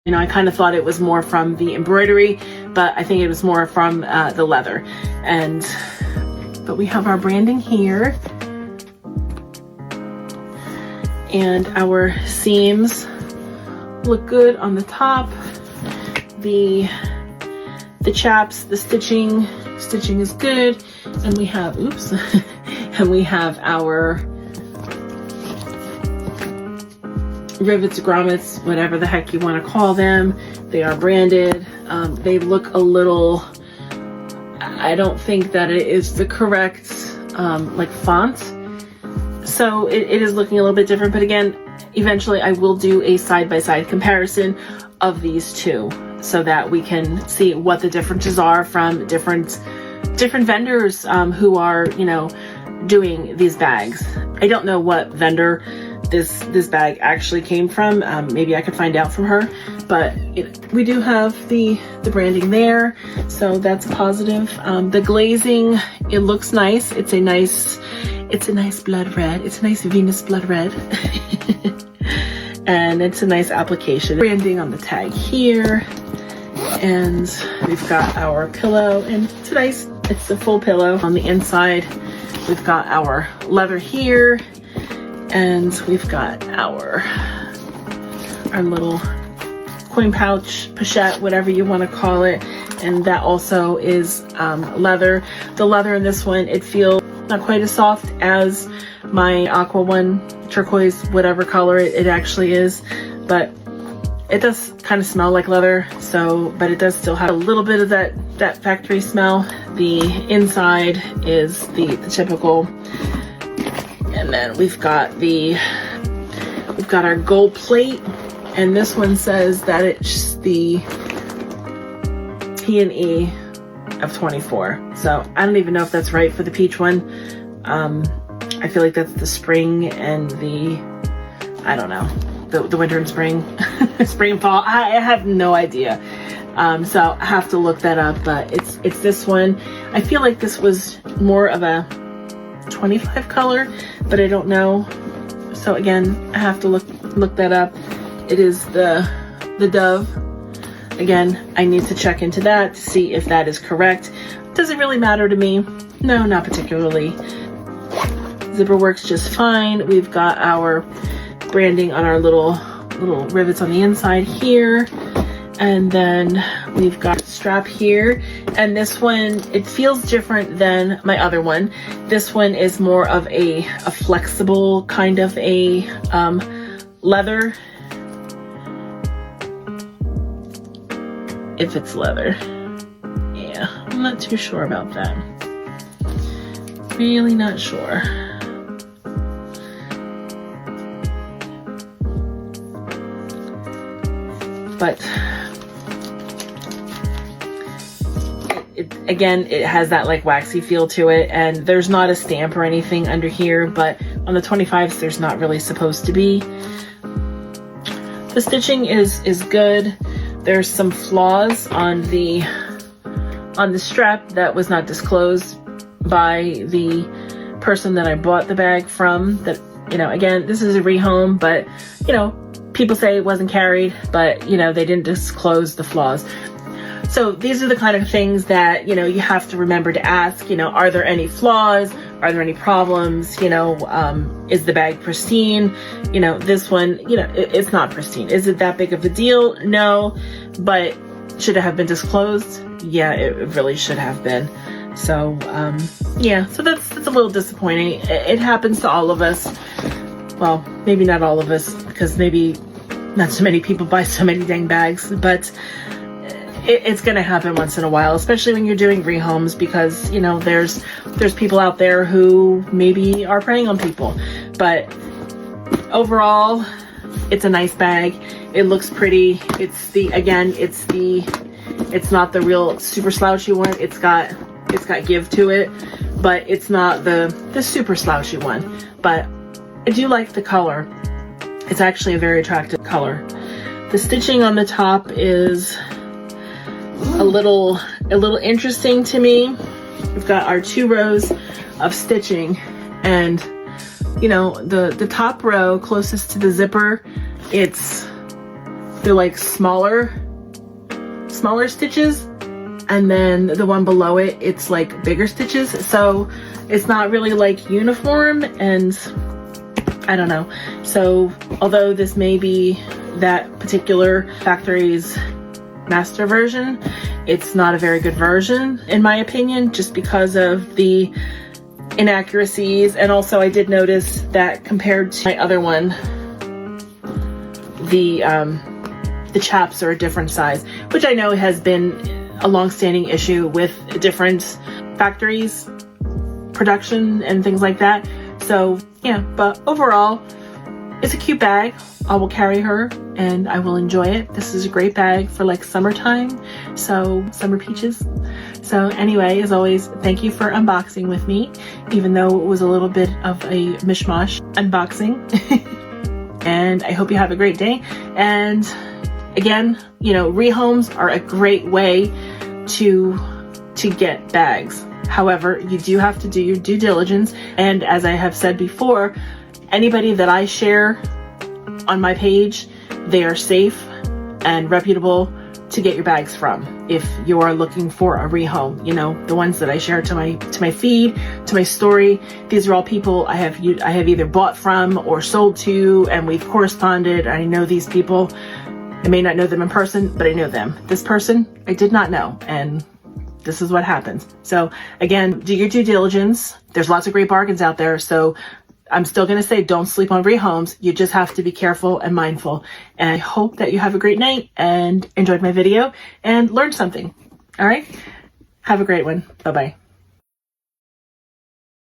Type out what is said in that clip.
You know, I kind of thought it was more from the embroidery, but I think it was more from the leather. But we have our branding here. And our seams look good on the top. The chaps, the stitching is good. And we have, oops, and we have our rivets, grommets, whatever the heck you want to call them. They are branded. They look a little, I don't think that it is the correct like font. So it is looking a little bit different, but again, eventually I will do a side-by-side comparison of these two so that we can see what the differences are from different vendors who are, you know, doing these bags. I don't know what vendor this bag actually came from. Maybe I could find out from her, but we do have the branding there, so that's positive. The glazing, it looks nice. It's a nice blood red. It's a nice Venus blood red. And it's a nice application. Branding on the tag here. And we've got our pillow, and it's a full pillow. On the inside, we've got our leather here, and we've got our little coin pouch, pochette, whatever you want to call it. And that also is leather. The leather in this one, it feels not quite as soft as my aqua one, turquoise, whatever color it actually is, but it does kind of smell like leather. But it does still have a little bit of that factory smell. The inside is the typical, and then we've got our gold plate, and this one says that it's the P&E of 24. So I don't even know if that's right for the peach one. I feel like that's the spring and I don't know, the winter and spring, spring and fall. I have no idea. So I have to look that up, but it's this one. I feel like this was more of a 25 color, but I don't know. So again, I have to look that up. It is the Dove. Again, I need to check into that to see if that is correct. Does it really matter to me? No, not particularly. Zipper works just fine. We've got our branding on our little rivets on the inside here. And then we've got a strap here. And this one, it feels different than my other one. This one is more of a flexible kind of a leather. If it's leather. Yeah, I'm not too sure about that. Really not sure. But again, it has that like waxy feel to it, and there's not a stamp or anything under here, but on the 25s there's not really supposed to be. The stitching is good. There's some flaws on the strap that was not disclosed by the person that I bought the bag from. That, you know, again, this is a rehome, but you know, people say it wasn't carried, but you know, they didn't disclose the flaws. So these are the kind of things that, you know, you have to remember to ask, you know, are there any flaws? Are there any problems? You know, is the bag pristine? You know, this one, you know, it's not pristine. Is it that big of a deal? No, but should it have been disclosed? Yeah, it really should have been. So, yeah, so that's a little disappointing. It happens to all of us. Well, maybe not all of us, because maybe not so many people buy so many dang bags, but it's going to happen once in a while, especially when you're doing rehomes, because, you know, there's people out there who maybe are preying on people. But overall, it's a nice bag. It looks pretty. It's not the real super slouchy one. It's got give to it, but it's not the super slouchy one. But I do like the color. It's actually a very attractive color. The stitching on the top is a little interesting to me. We've got our 2 rows of stitching, and you know, the top row closest to the zipper, it's they're like smaller stitches, and then the one below it, it's like bigger stitches. So it's not really like uniform, and I don't know. So although this may be that particular factory's master version, it's not a very good version in my opinion, just because of the inaccuracies. And also I did notice that compared to my other one, the chaps are a different size, which I know has been a long-standing issue with different factories, production and things like that. So yeah, but overall, it's a cute bag. I will carry her and I will enjoy it. This is a great bag for like summertime, so summer peaches. So anyway, as always, thank you for unboxing with me, even though it was a little bit of a mishmash unboxing. And I hope you have a great day. And again, you know, rehomes are a great way to get bags. However, you do have to do your due diligence. And as I have said before, anybody that I share on my page, they are safe and reputable to get your bags from. If you are looking for a rehome, you know, the ones that I share to my feed, to my story, these are all people I have either bought from or sold to, and we've corresponded. I know these people. I may not know them in person, but I know them. This person, I did not know, and this is what happens. So again, do your due diligence. There's lots of great bargains out there. So I'm still going to say don't sleep on rehomes. You just have to be careful and mindful. And I hope that you have a great night and enjoyed my video and learned something. All right. Have a great one. Bye-bye.